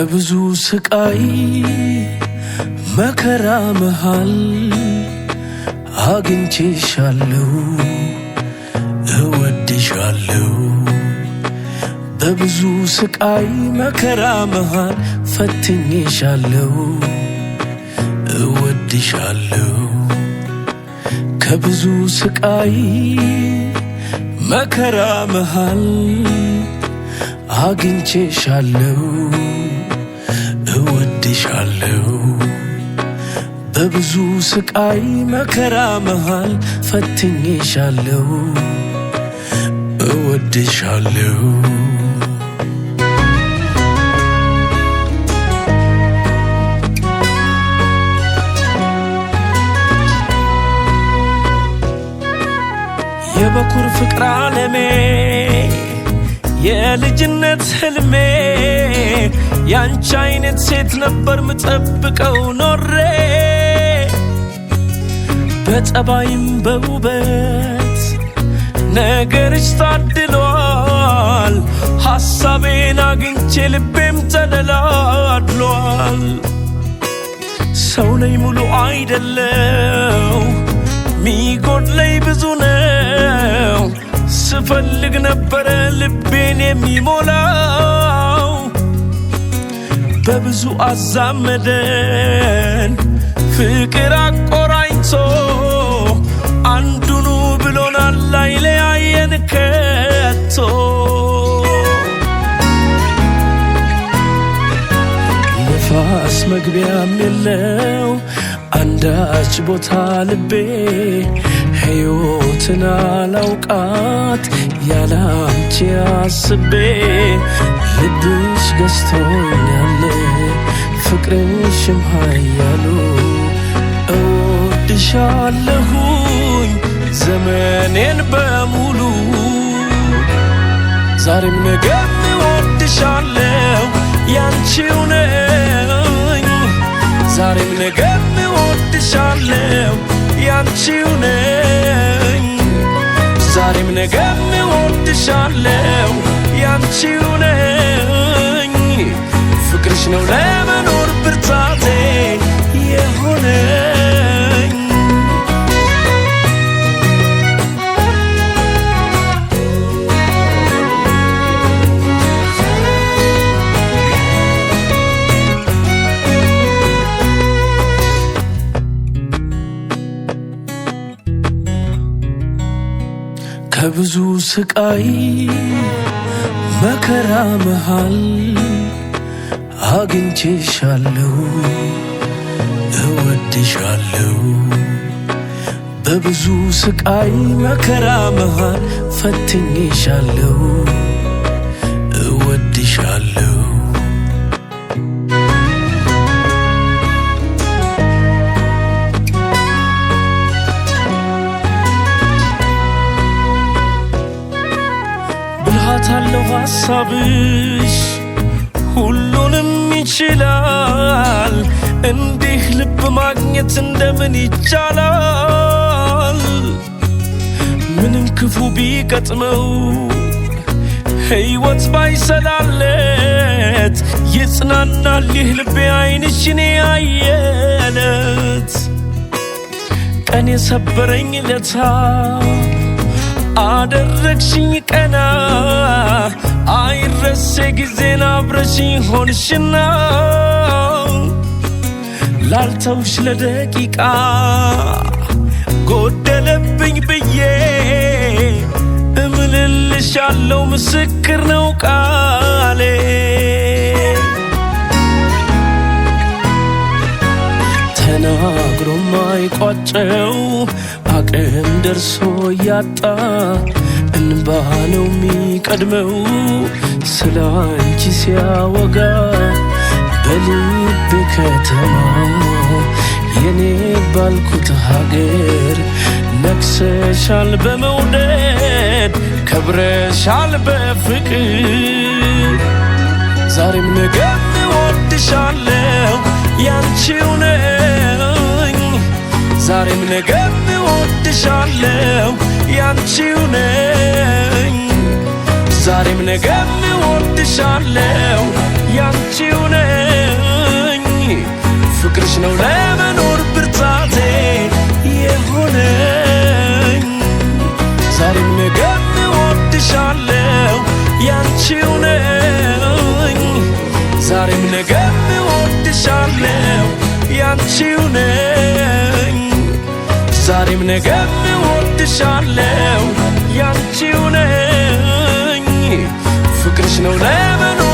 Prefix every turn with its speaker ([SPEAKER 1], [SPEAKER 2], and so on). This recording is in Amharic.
[SPEAKER 1] በብዙ ስቃይ መከራ መሃል አግኝቼሻለሁ እወድሻለሁ በብዙ ስቃይ መከራ መሃል ፈትኜሻለሁ እወድሻለሁ ከብዙ ስቃይ መከራ መሃል አግኝቼሻለሁ እወድሻለሁ በብዙ ስቃይ መከራ መሃል ፈትኜሻለሁ እወድሻለሁ የበኩር ፍቅር ዓለሜ የልጅነት ህልሜ ያንቺ አይነት ሴት ነበር ምጠብቀው ኖሬ በጠባይም በውበት ነገርሽ ታድሏል ሐሳቤን አግኝቼ ልቤም ተደላድሏል ሰው ነኝ ሙሉ አይደለው ሚጎድለኝ ብዙ ነው ስፈልግ ነበረ ልቤን የሚሞላው በብዙ አዛመደን ፍቅር አቆራኝቶ አንዱኑ ብሎናል አይለያየን ከቶ ነፋስ መግቢያም የለው አንዳች ቦታ ልቤ ሕይወትን አላውቃት ያላንቺ አስቤ ልብሽ ገዝቶኛል ፍቅርሽም ኃያሉ እወድሻለሁኝ ዘመኔን በሙሉ ዛሬም ነገም እወድሻለሁ ያንቺው ነኝ ዛሬም ነገም እወድሻለሁ ያንቺው ነኝ ዛሬም ነገም እወድሻለሁ ያንቺው ነኝ ፍቅርሽ ነው ለመኖር ብርታቴ የሆነኝ ከብዙ ስቃይ መከራ መሃል አግኝቼሻለሁ እወድሻለሁ በብዙ ስቃይ መከራ መሃል ፈትኜሻለሁ እወድሻለሁ ብልሃታለሁ ሐሳብሽ ሁሉንም ይችላል እንዲህ ልብ ማግኘት እንደምን ይቻላል ምንም ክፉ ቢገጥመው ሕይወት ባይሰላለት ይጽናናል ይህ ልቤ ዓይንሽን ያየለት ቀን የሰበረኝ ለታ አደረግሽኝ ቀና አይረሴ ጊዜን አብረሽኝ ሆንሽና ላልተውሽ ለደቂቃ ጎደለብኝ ብዬ እምልልሻለሁ ምስክር ነው ቃሌ ተናግሮ ማይቋጨው አቅም ደርሶ ያጣ እንባ ነው ሚቀድመው ስለ አንቺ ሲያወጋ በልቤ ከተማ የኔ ባልኩት ሀገር ነግሰሻል በመውደድ ከብረሻል በፍቅር ዛሬም ነገም እወድሻለሁ ያንቺው ነኝ ዛሬም ነገም እወድሻለሁ ያንቺው ነኝ ዛሬም ነገም እወድሻለሁ ያንቺው ነኝ ፍቅርሽ ነው ለመኖር ብርታቴ የሆነኝ ዛሬም ነገም እወድሻለሁ ያንቺው ነኝ ዛሬም ነገም እወድሻለሁ ያንቺው ነኝ ዛሬም ነገም እወድሻለሁ ያንቺው ነኝ ፍቅርሽ ነው ለመኖር